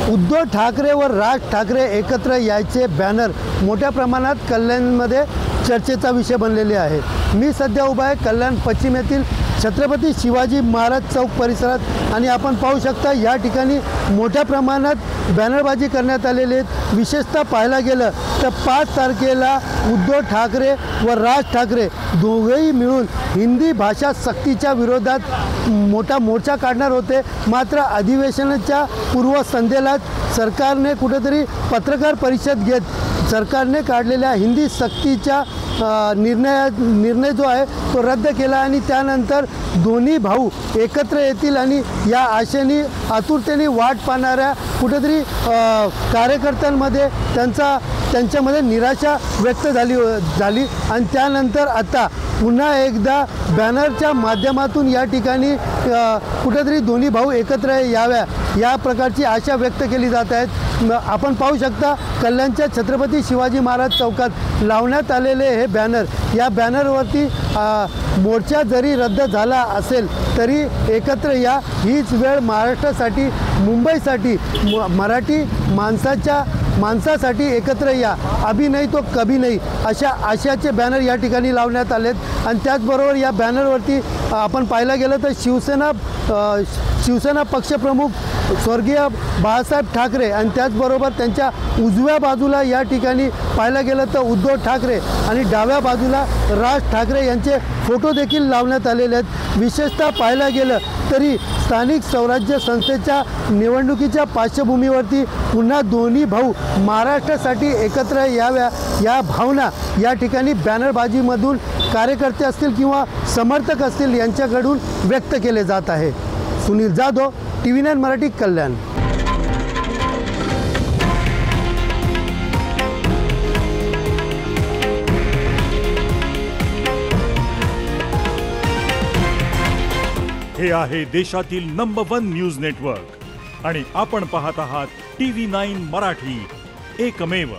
उद्धव ठाकरे व राज ठाकरे एकत्र यायचे बॅनर मोठ्या प्रमाणात कल्याणमध्ये चर्चेचा विषय बनलेले आहे। मी सध्या उभा आहे कल्याण पश्चिम येथील छत्रपती शिवाजी महाराज चौक परिसरात आणि आपण पाहू शकता या ठिकाणी मोठ्या प्रमाणात बॅनरबाजी करण्यात आलेली आहे। विशेषतः पाहायला गेलं तर 5 तारखेला उद्धव ठाकरे व राज ठाकरे दोघेही मिळून हिंदी भाषा सक्तीच्या विरोधात मोठा मोर्चा काढणार होते। मात्र अधिवेशनाच्या पूर्वसंध्येलाच सरकारने कुठेतरी पत्रकार परिषद घेत सरकारने काढलेल्या हिंदी सक्तीच्या निर्णय जो आहे तो रद्द केला आणि त्यानंतर दोन्ही भाऊ एकत्र येतील आणि या आशेने आतुरतेने वाट पाहणाऱ्या कुठेतरी कार्यकर्त्यांमध्ये त्यांच्यामध्ये निराशा व्यक्त झाली आणि त्यानंतर आता पुन्हा एकदा बॅनरच्या माध्यमातून या ठिकाणी कुठेतरी दोन्ही भाऊ एकत्र याव्या या प्रकारची आशा व्यक्त केली जात आहेत। आपण पाहू शकता कल्याणच्या छत्रपती शिवाजी महाराज चौकात लावण्यात आलेले हे बॅनर, या बॅनरवरती मोर्चा जरी रद्द झाला असेल तरी एकत्र या, हीच वेळ महाराष्ट्रासाठी, मुंबईसाठी, मराठी माणसासाठी एकत्र या, अभी नहीं तो कभी नहीं अशा आशयाचे बॅनर या ठिकाणी लावण्यात आलेत। आणि त्याचबरोबर या बॅनरवरती आपण पाहायला गेलं तर शिवसेना पक्षप्रमुख स्वर्गीय बाळासाहेब ठाकरे आणि त्याचबरोबर त्यांच्या उजव्या बाजूला या ठिकाणी पाहायला गेलं तर उद्धव ठाकरे आणि डाव्या बाजूला राज ठाकरे यांचे फोटो देखील लावण्यात आलेले आहेत। विशेषतः पाहायला गेलं तरी स्थानिक स्वराज्य संस्थेच्या निवडणुकीच्या पार्श्वभूमीवरती पुन्हा दोन्ही भाऊ महाराष्ट्रासाठी एकत्र याव्या या भावना या ठिकाणी बॅनरबाजीमधून कार्यकर्ते असतील किंवा समर्थक असतील यांच्याकडून व्यक्त केले जात आहे। सुनील जाधव, TV9 मराठी, कल्याण। हे आहे देशातील नंबर 1 न्यूज नेटवर्क आणि आपण पाहत आहात TV9 मराठी, एकमेव।